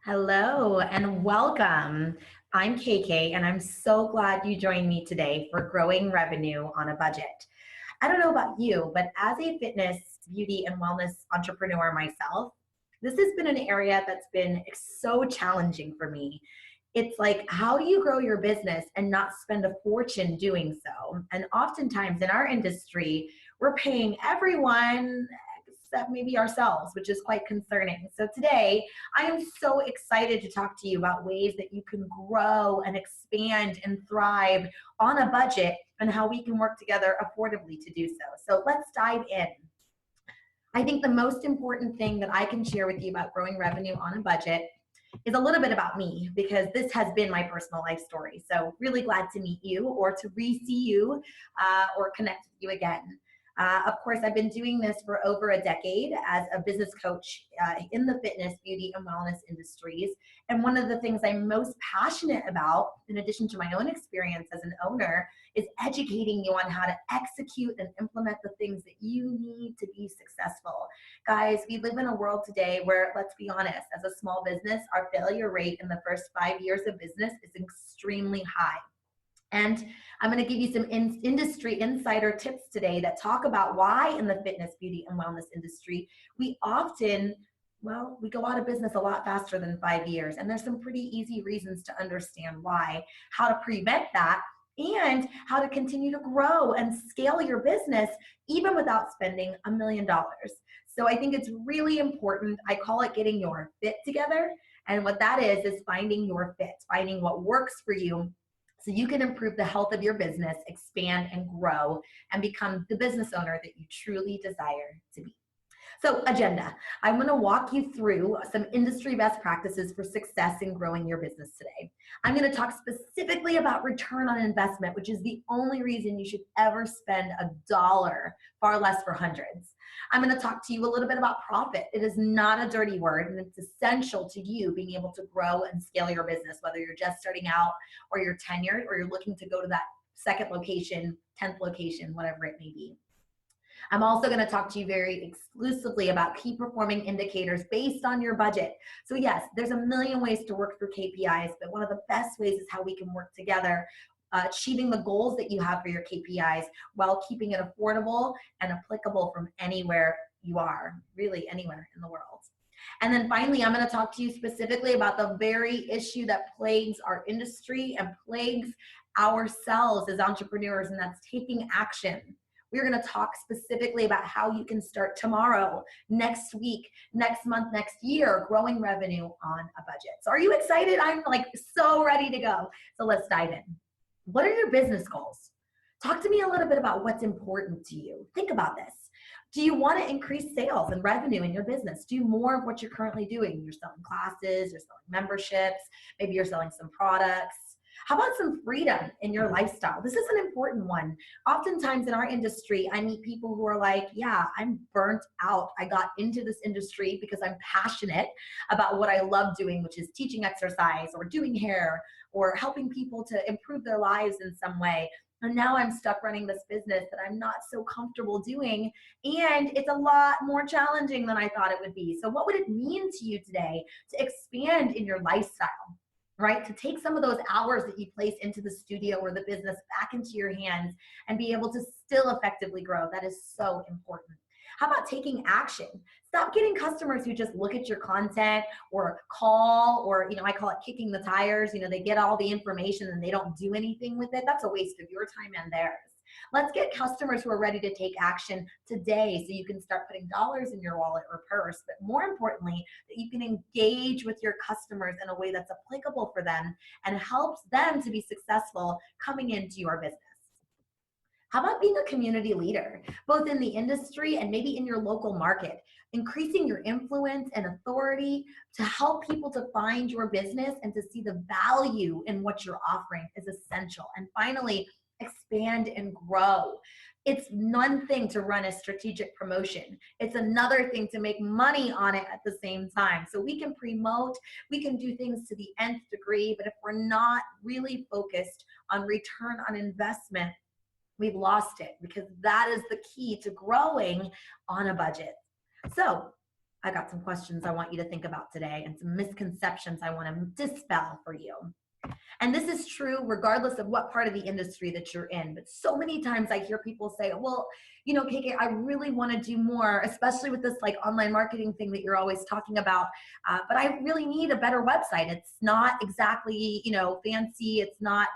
Hello and welcome. I'm KK and I'm so glad you joined me today for Growing Revenue on a Budget. I don't know about you, but as a fitness, beauty, and wellness entrepreneur myself, this has been an area that's been so challenging for me. It's like, how do you grow your business and not spend a fortune doing so? And oftentimes in our industry, we're paying everyone except maybe ourselves, which is quite concerning. So today, I am so excited to talk to you about ways that you can grow and expand and thrive on a budget and how we can work together affordably to do so. So let's dive in. I think the most important thing that I can share with you about growing revenue on a budget is a little bit about me, because this has been my personal life story. So really glad to meet you or to re-see you or connect with you again. Of course, I've been doing this for over a decade as a business coach in the fitness, beauty, and wellness industries. And one of the things I'm most passionate about, in addition to my own experience as an owner, is educating you on how to execute and implement the things that you need to be successful. Guys, we live in a world today where, let's be honest, as a small business, our failure rate in the first 5 years of business is extremely high. And I'm going to give you some industry insider tips today that talk about why in the fitness, beauty, and wellness industry, we often, we go out of business a lot faster than 5 years. And there's some pretty easy reasons to understand why, how to prevent that, and how to continue to grow and scale your business even without spending $1 million. So I think it's really important. I call it getting your fit together. And what that is finding your fit, finding what works for you, so you can improve the health of your business, expand and grow, and become the business owner that you truly desire to be. So agenda, I'm going to walk you through some industry best practices for success in growing your business today. I'm going to talk specifically about return on investment, which is the only reason you should ever spend $1, far less for hundreds. I'm going to talk to you a little bit about profit. It is not a dirty word, and it's essential to you being able to grow and scale your business, whether you're just starting out or you're tenured or you're looking to go to that second location, 10th location, whatever it may be. I'm also going to talk to you very exclusively about key performing indicators based on your budget. So yes, there's a million ways to work through KPIs, but one of the best ways is how we can work together, achieving the goals that you have for your KPIs while keeping it affordable and applicable from anywhere you are, really anywhere in the world. And then finally, I'm going to talk to you specifically about the very issue that plagues our industry and plagues ourselves as entrepreneurs, and that's taking action. We're going to talk specifically about how you can start tomorrow, next week, next month, next year, growing revenue on a budget. So are you excited? I'm like so ready to go. So let's dive in. What are your business goals? Talk to me a little bit about what's important to you. Think about this. Do you want to increase sales and revenue in your business? Do more of what you're currently doing. You're selling classes, you're selling memberships, maybe you're selling some products. How about some freedom in your lifestyle? This is an important one. Oftentimes in our industry, I meet people who are like, yeah, I'm burnt out. I got into this industry because I'm passionate about what I love doing, which is teaching exercise or doing hair or helping people to improve their lives in some way. And now I'm stuck running this business that I'm not so comfortable doing. And it's a lot more challenging than I thought it would be. So what would it mean to you today to expand in your lifestyle? Right? To take some of those hours that you place into the studio or the business back into your hands and be able to still effectively grow. That is so important. How about taking action? Stop getting customers who just look at your content or call, or, I call it kicking the tires. They get all the information and they don't do anything with it. That's a waste of your time and theirs. Let's get customers who are ready to take action today so you can start putting dollars in your wallet or purse, but more importantly, that you can engage with your customers in a way that's applicable for them and helps them to be successful coming into your business. How about being a community leader, both in the industry and maybe in your local market? Increasing your influence and authority to help people to find your business and to see the value in what you're offering is essential. And finally, expand and grow. It's one thing to run a strategic promotion. It's another thing to make money on it at the same time. So we can promote, we can do things to the nth degree, but if we're not really focused on return on investment, we've lost it, because that is the key to growing on a budget. So I got some questions I want you to think about today and some misconceptions I want to dispel for you. And this is true regardless of what part of the industry that you're in. But so many times I hear people say, well, KK, I really want to do more, especially with this like online marketing thing that you're always talking about. But I really need a better website. It's not exactly, fancy. It's not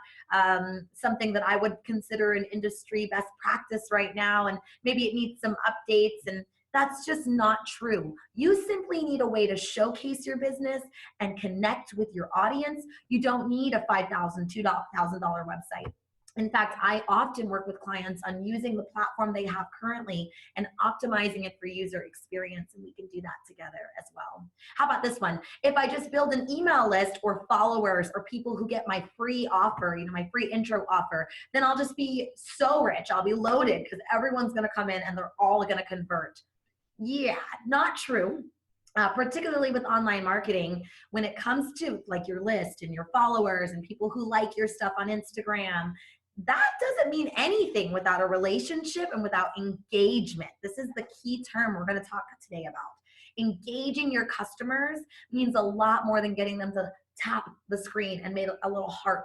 something that I would consider an industry best practice right now. And maybe it needs some updates. And that's just not true. You simply need a way to showcase your business and connect with your audience. You don't need a $5,000, $2,000 website. In fact, I often work with clients on using the platform they have currently and optimizing it for user experience, and we can do that together as well. How about this one? If I just build an email list or followers or people who get my free offer, my free intro offer, then I'll just be so rich. I'll be loaded because everyone's going to come in and they're all going to convert. Yeah, not true. Particularly with online marketing, when it comes to like your list and your followers and people who like your stuff on Instagram, that doesn't mean anything without a relationship and without engagement. This is the key term we're going to talk today about. Engaging your customers means a lot more than getting them to tap the screen and make a little heart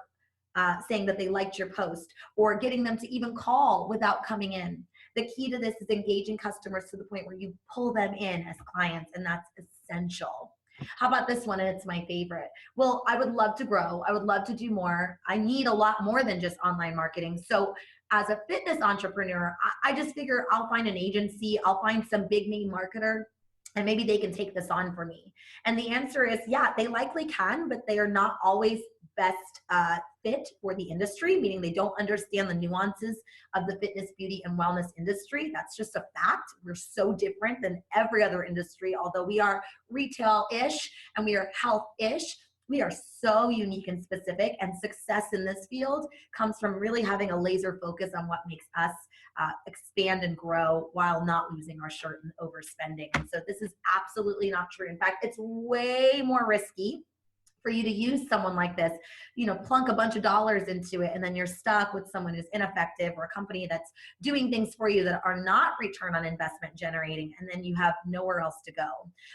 saying that they liked your post, or getting them to even call without coming in. The key to this is engaging customers to the point where you pull them in as clients, and that's essential. How about this one? And it's my favorite. Well, I would love to grow. I would love to do more. I need a lot more than just online marketing. So as a fitness entrepreneur, I just figure I'll find an agency, I'll find some big name marketer, and maybe they can take this on for me. And the answer is, yeah, they likely can, but they are not always best fit for the industry, meaning they don't understand the nuances of the fitness, beauty, and wellness industry. That's just a fact. We're so different than every other industry. Although we are retail-ish and we are health-ish, we are so unique and specific, and success in this field comes from really having a laser focus on what makes us expand and grow while not losing our shirt and overspending. And so this is absolutely not true. In fact, it's way more risky for you to use someone like this, plunk a bunch of dollars into it, and then you're stuck with someone who's ineffective, or a company that's doing things for you that are not return on investment generating, and then you have nowhere else to go.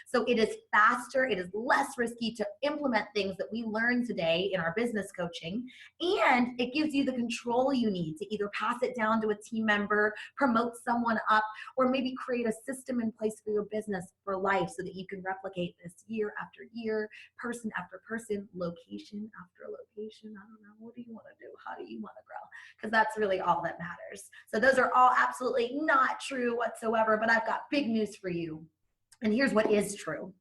So it is faster, it is less risky to implement things that we learn today in our business coaching, and it gives you the control you need to either pass it down to a team member, promote someone up, or maybe create a system in place for your business for life so that you can replicate this year after year, person after person, location after location. I don't know. What do you want to do? How do you want to grow? Because that's really all that matters. So those are all absolutely not true whatsoever, but I've got big news for you. And here's what is true.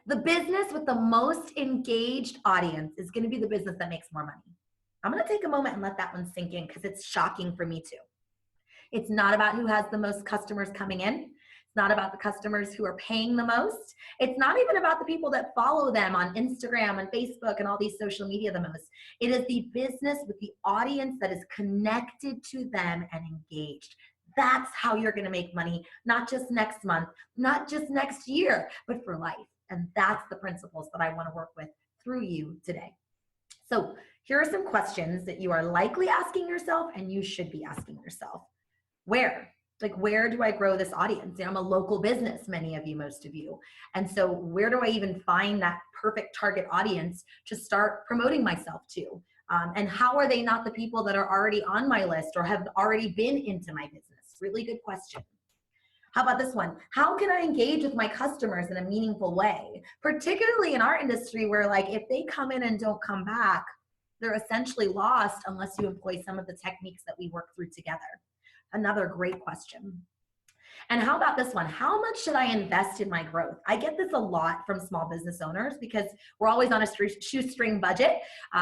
The business with the most engaged audience is going to be the business that makes more money. I'm going to take a moment and let that one sink in because it's shocking for me too. It's not about who has the most customers coming in. It's not about the customers who are paying the most. It's not even about the people that follow them on Instagram and Facebook and all these social media the most. It is the business with the audience that is connected to them and engaged. That's how you're going to make money, not just next month, not just next year, but for life. And that's the principles that I want to work with through you today. So here are some questions that you are likely asking yourself and you should be asking yourself. Where do I grow this audience? I'm a local business, many of you, most of you. And so where do I even find that perfect target audience to start promoting myself to? And how are they not the people that are already on my list or have already been into my business? Really good question. How about this one? How can I engage with my customers in a meaningful way? Particularly in our industry where if they come in and don't come back, they're essentially lost unless you employ some of the techniques that we work through together. Another great question. And how about this one? How much should I invest in my growth? I get this a lot from small business owners because we're always on a shoestring budget.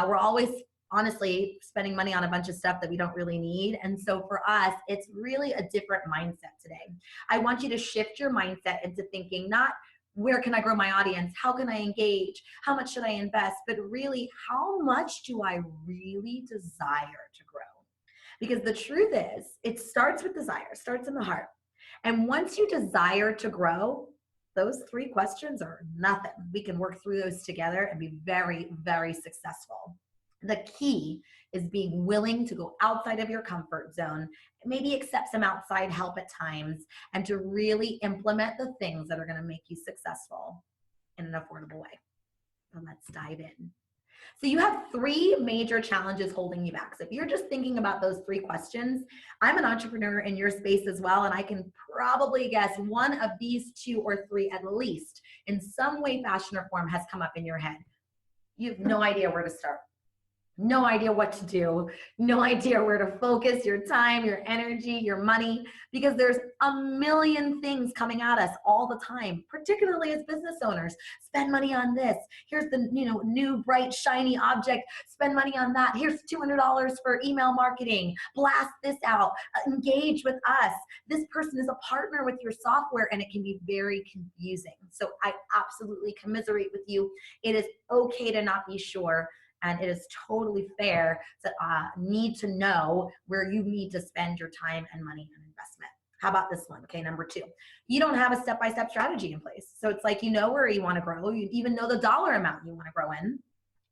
We're always honestly spending money on a bunch of stuff that we don't really need. And so for us, it's really a different mindset today. I want you to shift your mindset into thinking not where can I grow my audience? How can I engage? How much should I invest? But really, how much do I really desire to grow? Because the truth is, it starts with desire, starts in the heart. And once you desire to grow, those three questions are nothing. We can work through those together and be very, very successful. The key is being willing to go outside of your comfort zone, maybe accept some outside help at times, and to really implement the things that are going to make you successful in an affordable way. So let's dive in. So you have three major challenges holding you back. So if you're just thinking about those three questions, I'm an entrepreneur in your space as well, and I can probably guess one of these two or three at least in some way, fashion, or form has come up in your head. You have no idea where to start. No idea what to do, no idea where to focus your time, your energy, your money, because there's a million things coming at us all the time, particularly as business owners. Spend money on this. Here's the new bright shiny object. Spend money on that. Here's $200 for email marketing. Blast this out. Engage with us. This person is a partner with your software, and it can be very confusing. So I absolutely commiserate with you. It is okay to not be sure. And it is totally fair to need to know where you need to spend your time and money and investment. How about this one? Okay, number two, you don't have a step-by-step strategy in place. So it's like you know where you want to grow. You even know the dollar amount you want to grow in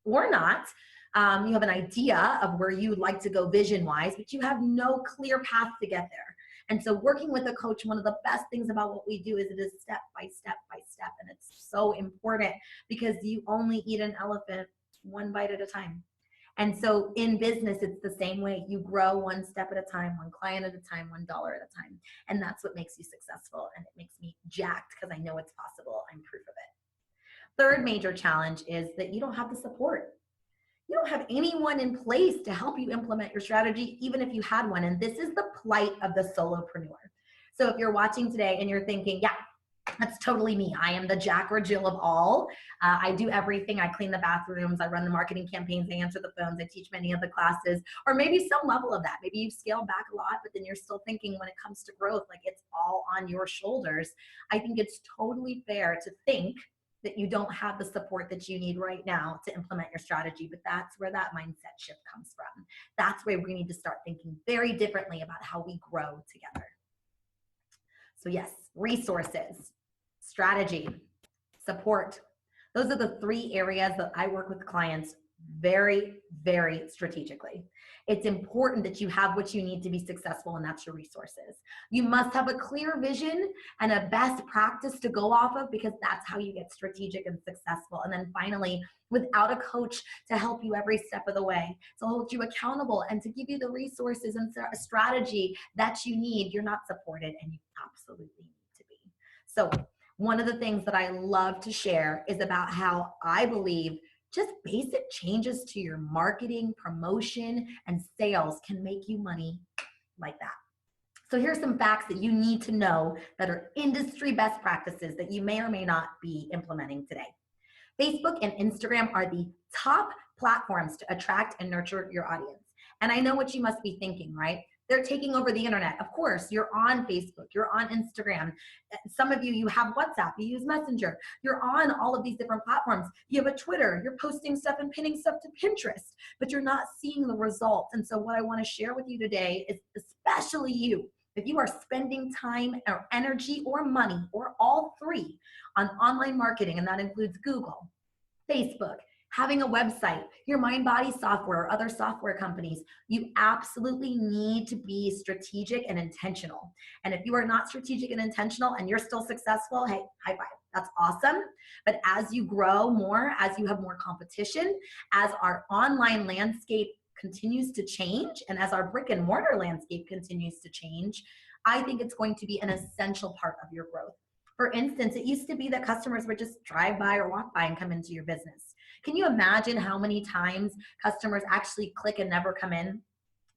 or not. You have an idea of where you would like to go vision-wise, but you have no clear path to get there. And so working with a coach, one of the best things about what we do is it is step by step by step. And it's so important because you only eat an elephant one bite at a time. And so in business, it's the same way. You grow one step at a time, one client at a time, $1 at a time. And that's what makes you successful. And it makes me jacked because I know it's possible. I'm proof of it. Third major challenge is that you don't have the support. You don't have anyone in place to help you implement your strategy, even if you had one. And this is the plight of the solopreneur. So if you're watching today and you're thinking, yeah, that's totally me. I am the Jack or Jill of all. I do everything. I clean the bathrooms. I run the marketing campaigns. I answer the phones. I teach many of the classes, or maybe some level of that. Maybe you've scaled back a lot, but then you're still thinking when it comes to growth, like it's all on your shoulders. I think it's totally fair to think that you don't have the support that you need right now to implement your strategy, but that's where that mindset shift comes from. That's where we need to start thinking very differently about how we grow together. So yes, resources, strategy, support. Those are the three areas that I work with clients very, very strategically. It's important that you have what you need to be successful, and that's your resources. You must have a clear vision and a best practice to go off of, because that's how you get strategic and successful. And then finally, without a coach to help you every step of the way, to hold you accountable and to give you the resources and strategy that you need, you're not supported, and you absolutely need to be. So one of the things that I love to share is about how I believe just basic changes to your marketing, promotion, and sales can make you money like that. So here's some facts that you need to know that are industry best practices that you may or may not be implementing today. Facebook and Instagram are the top platforms to attract and nurture your audience. And I know what you must be thinking, right? They're taking over the internet. Of course, you're on Facebook, you're on Instagram. Some of you have WhatsApp, you use Messenger. You're on all of these different platforms. You have a Twitter, you're posting stuff and pinning stuff to Pinterest, but you're not seeing the results. And so what I want to share with you today is, especially you, if you are spending time or energy or money or all three on online marketing, and that includes Google, Facebook, having a website, your mind-body software or other software companies, you absolutely need to be strategic and intentional. And if you are not strategic and intentional and you're still successful, hey, high five. That's awesome. But as you grow more, as you have more competition, as our online landscape continues to change, and as our brick and mortar landscape continues to change, I think it's going to be an essential part of your growth. For instance, it used to be that customers would just drive by or walk by and come into your business. Can you imagine how many times customers actually click and never come in?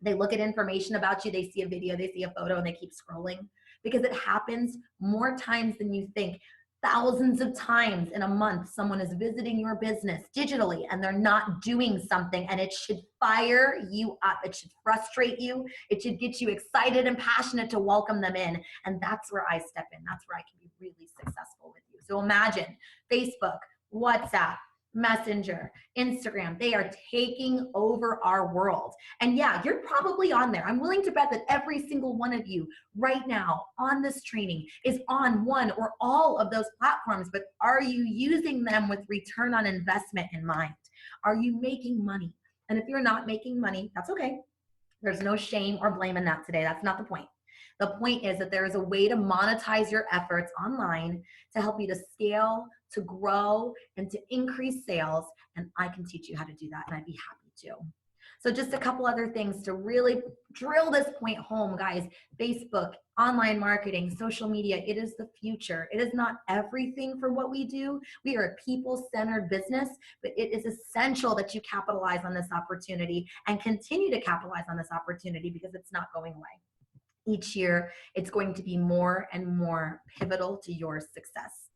They look at information about you, they see a video, they see a photo, and they keep scrolling, because it happens more times than you think. Thousands of times in a month, someone is visiting your business digitally and they're not doing something, and it should fire you up. It should frustrate you. It should get you excited and passionate to welcome them in. And that's where I step in. That's where I can be really successful with you. So imagine Facebook, WhatsApp, Messenger, Instagram, they are taking over our world. And yeah, you're probably on there. I'm willing to bet that every single one of you right now on this training is on one or all of those platforms, but are you using them with return on investment in mind? Are you making money? And if you're not making money, that's okay. There's no shame or blame in that today. That's not the point. The point is that there is a way to monetize your efforts online to help you to scale, to grow, and to increase sales. And I can teach you how to do that, and I'd be happy to. So just a couple other things to really drill this point home, guys. Facebook, online marketing, social media, it is the future. It is not everything for what we do. We are a people-centered business, but it is essential that you capitalize on this opportunity and continue to capitalize on this opportunity because it's not going away. Each year, it's going to be more and more pivotal to your success.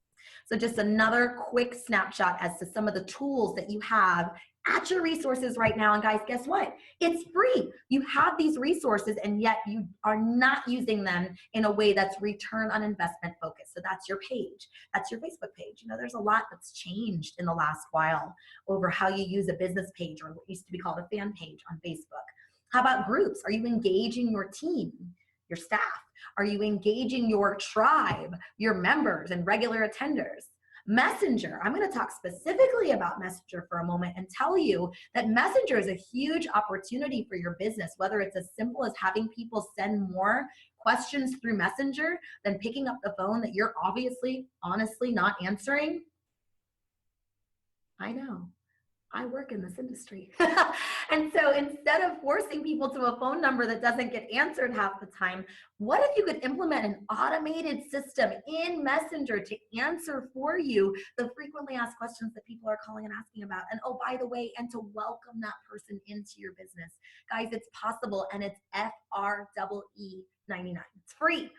So just another quick snapshot as to some of the tools that you have at your resources right now. And guys, guess what? It's free. You have these resources and yet you are not using them in a way that's return on investment focused. So that's your page. That's your Facebook page. You know, there's a lot that's changed in the last while over how you use a business page or what used to be called a fan page on Facebook. How about groups? Are you engaging your team, your staff? Are you engaging your tribe, your members and regular attenders? Messenger, I'm going to talk specifically about Messenger for a moment and tell you that Messenger is a huge opportunity for your business, whether it's as simple as having people send more questions through Messenger than picking up the phone that you're obviously, honestly not answering. I know. I work in this industry. And so instead of forcing people to a phone number that doesn't get answered half the time, what if you could implement an automated system in Messenger to answer for you the frequently asked questions that people are calling and asking about? And oh, by the way, and to welcome that person into your business. Guys, it's possible, and it's FREE 99. It's free.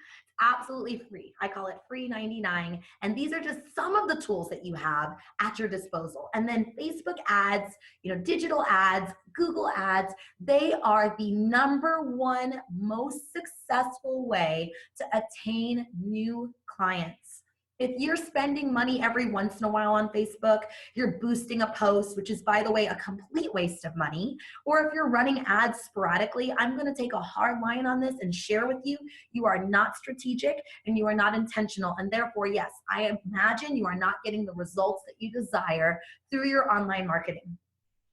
Absolutely free. I call it free 99. And these are just some of the tools that you have at your disposal. And then Facebook ads, you know, digital ads, Google ads, they are the #1 most successful way to attain new clients. If you're spending money every once in a while on Facebook, you're boosting a post, which is, by the way, a complete waste of money. Or if you're running ads sporadically, I'm going to take a hard line on this and share with you, you are not strategic and you are not intentional. And therefore, yes, I imagine you are not getting the results that you desire through your online marketing.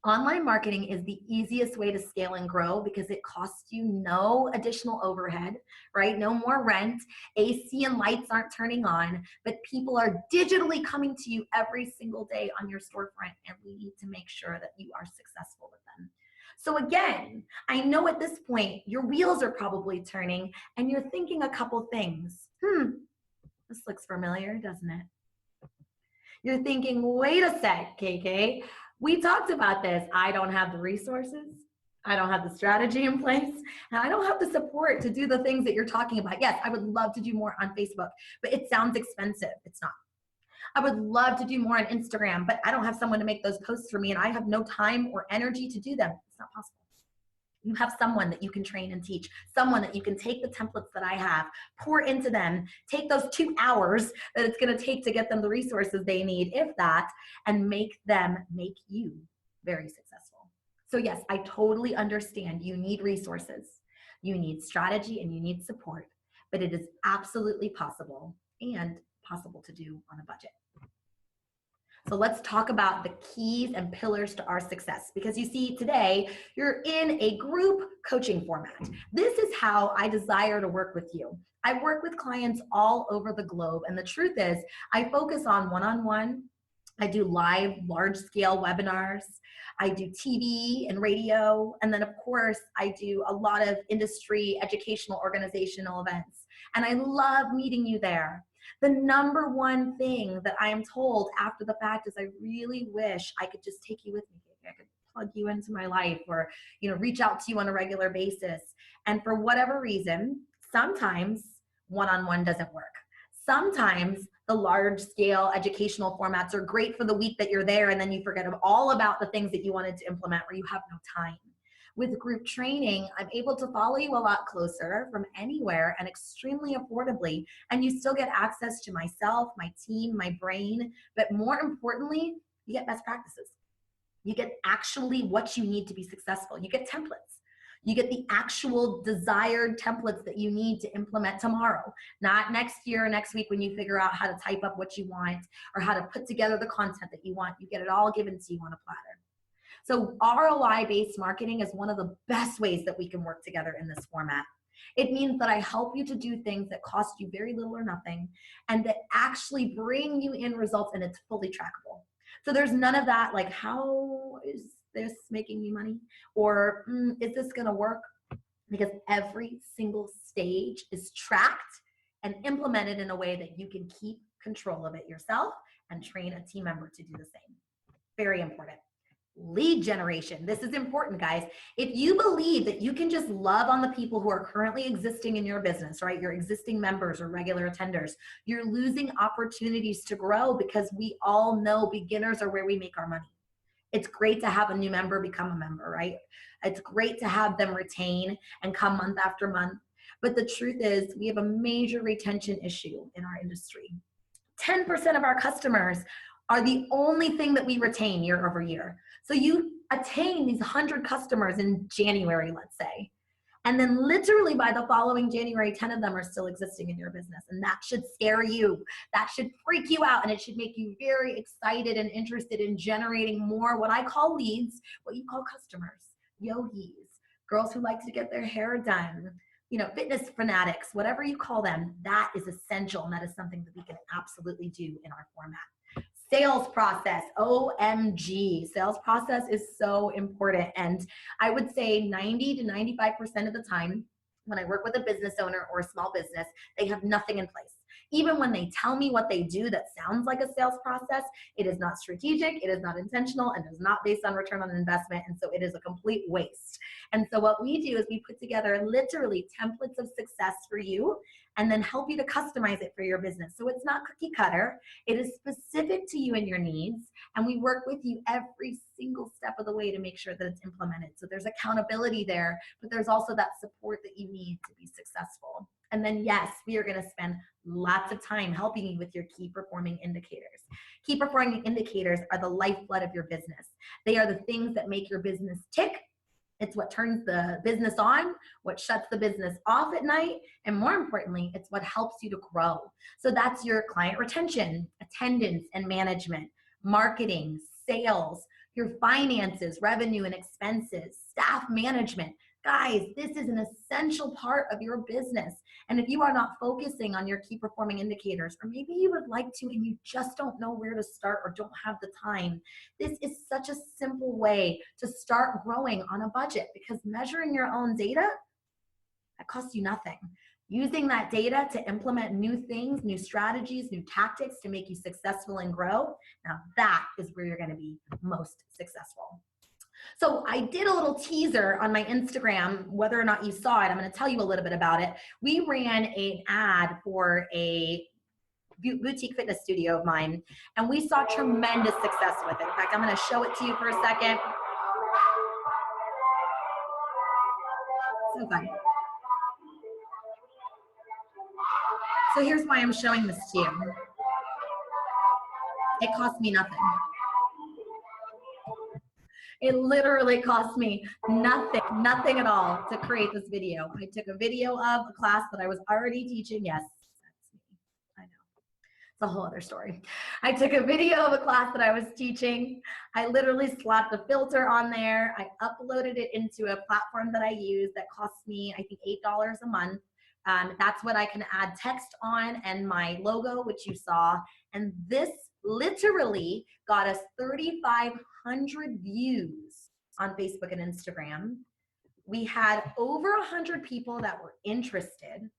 Online marketing is the easiest way to scale and grow because it costs you no additional overhead, right? No more rent, AC and lights aren't turning on, but people are digitally coming to you every single day on your storefront, and we need to make sure that you are successful with them. So again, I know at this point, your wheels are probably turning and you're thinking a couple things. This looks familiar, doesn't it? You're thinking, wait a sec, KK. We talked about this. I don't have the resources. I don't have the strategy in place. And I don't have the support to do the things that you're talking about. Yes, I would love to do more on Facebook, but it sounds expensive. It's not. I would love to do more on Instagram, but I don't have someone to make those posts for me and I have no time or energy to do them. It's not possible. You have someone that you can train and teach, someone that you can take the templates that I have, pour into them, take those 2 hours that it's going to take to get them the resources they need, if that, and make them make you very successful. So yes, I totally understand you need resources, you need strategy, and you need support, but it is absolutely possible and possible to do on a budget. So let's talk about the keys and pillars to our success, because you see today you're in a group coaching format. This is how I desire to work with you. I work with clients all over the globe, and the truth is I focus on one-on-one. I do live large-scale webinars. I do TV and radio, and then of course I do a lot of industry, educational, organizational events. And I love meeting you there. The #1 thing that I am told after the fact is I really wish I could just take you with me. I could plug you into my life or, you know, reach out to you on a regular basis. And for whatever reason, sometimes one-on-one doesn't work. Sometimes the large scale educational formats are great for the week that you're there and then you forget all about the things that you wanted to implement or you have no time. With group training, I'm able to follow you a lot closer from anywhere and extremely affordably, and you still get access to myself, my team, my brain, but more importantly, you get best practices. You get actually what you need to be successful. You get templates. You get the actual desired templates that you need to implement tomorrow, not next year or next week when you figure out how to type up what you want or how to put together the content that you want. You get it all given to you on a platter. So ROI-based marketing is one of the best ways that we can work together in this format. It means that I help you to do things that cost you very little or nothing and that actually bring you in results, and it's fully trackable. So there's none of that like, how is this making me money? Or is this gonna work? Because every single stage is tracked and implemented in a way that you can keep control of it yourself and train a team member to do the same. Very important. Lead generation. This is important, guys. If you believe that you can just love on the people who are currently existing in your business, right? Your existing members or regular attenders, you're losing opportunities to grow, because we all know beginners are where we make our money. It's great to have a new member become a member, right? It's great to have them retain and come month after month. But the truth is, we have a major retention issue in our industry. 10% of our customers are the only thing that we retain year over year. So you attain these 100 customers in January, let's say, and then literally by the following January, 10 of them are still existing in your business. And that should scare you. That should freak you out. And it should make you very excited and interested in generating more what I call leads, what you call customers, yogis, girls who like to get their hair done, fitness fanatics, whatever you call them. That is essential. And that is something that we can absolutely do in our format. Sales process, OMG. Sales process is so important. And I would say 90 to 95% of the time when I work with a business owner or a small business, they have nothing in place. Even when they tell me what they do that sounds like a sales process, it is not strategic, it is not intentional, and is not based on return on investment. And so it is a complete waste. And so what we do is we put together literally templates of success for you and then help you to customize it for your business. So it's not cookie cutter. It is specific to you and your needs. And we work with you every single step of the way to make sure that it's implemented. So there's accountability there, but there's also that support that you need to be successful. And then yes, we are going to spend lots of time helping you with your key performing indicators. Key performing indicators are the lifeblood of your business. They are the things that make your business tick. It's what turns the business on, what shuts the business off at night, and more importantly, it's what helps you to grow. So that's your client retention, attendance and management, marketing, sales, your finances, revenue and expenses, staff management. Guys, this is an essential part of your business. And if you are not focusing on your key performing indicators, or maybe you would like to and you just don't know where to start or don't have the time, this is such a simple way to start growing on a budget, because measuring your own data, that costs you nothing. Using that data to implement new things, new strategies, new tactics to make you successful and grow, now that is where you're going to be most successful. So I did a little teaser on my Instagram. Whether or not you saw it, I'm going to tell you a little bit about it. We ran an ad for a boutique fitness studio of mine, and we saw tremendous success with it. In fact, I'm going to show it to you for a second. So fun. So here's why I'm showing this to you. It cost me nothing. It literally cost me nothing at all to create this video. I took a video of a class that I was already teaching. Yes, that's me. I know. It's a whole other story. I took a video of a class that I was teaching. I literally slapped a filter on there. I uploaded it into a platform that I use that costs me, I think, $8 a month. That's what I can add text on and my logo, which you saw. And this literally got us 3,500 views on Facebook and Instagram. We had over 100 people that were interested,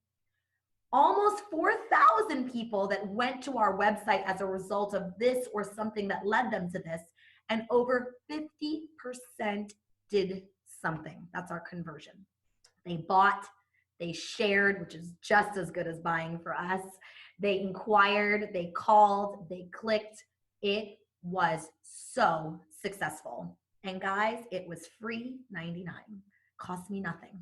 almost 4,000 people that went to our website as a result of this or something that led them to this, and over 50% did something. That's our conversion. They bought, they shared, which is just as good as buying for us. They inquired, they called, they clicked. It was so successful. And guys, it was free 99, cost me nothing.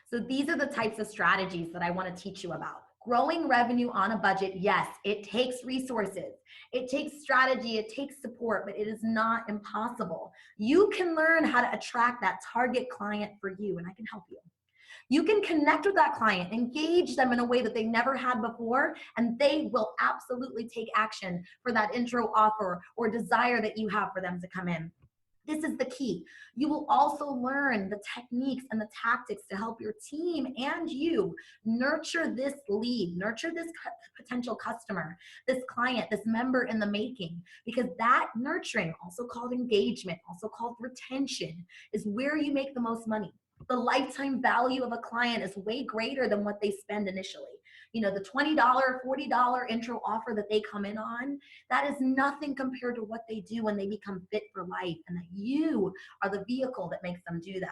So these are the types of strategies that I want to teach you about. Growing revenue on a budget, yes, it takes resources, it takes strategy, it takes support, but it is not impossible. You can learn how to attract that target client for you, and I can help you. You can connect with that client, engage them in a way that they never had before, and they will absolutely take action for that intro offer or desire that you have for them to come in. This is the key. You will also learn the techniques and the tactics to help your team and you nurture this lead, nurture this potential customer, this client, this member in the making, because that nurturing, also called engagement, also called retention, is where you make the most money. The lifetime value of a client is way greater than what they spend initially. You know, the $20, $40 intro offer that they come in on, that is nothing compared to what they do when they become fit for life, and that you are the vehicle that makes them do that.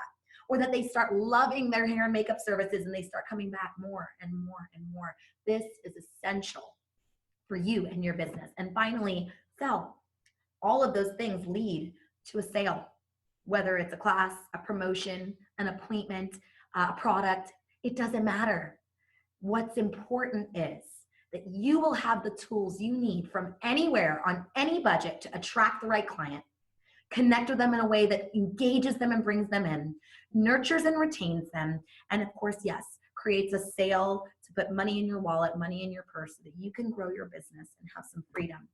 Or that they start loving their hair and makeup services and they start coming back more and more and more. This is essential for you and your business. And finally, sell. All of those things lead to a sale, whether it's a class, a promotion, an appointment, a product, it doesn't matter. What's important is that you will have the tools you need from anywhere on any budget to attract the right client, connect with them in a way that engages them and brings them in, nurtures and retains them, and of course, yes, creates a sale to put money in your wallet, money in your purse, so that you can grow your business and have some freedom.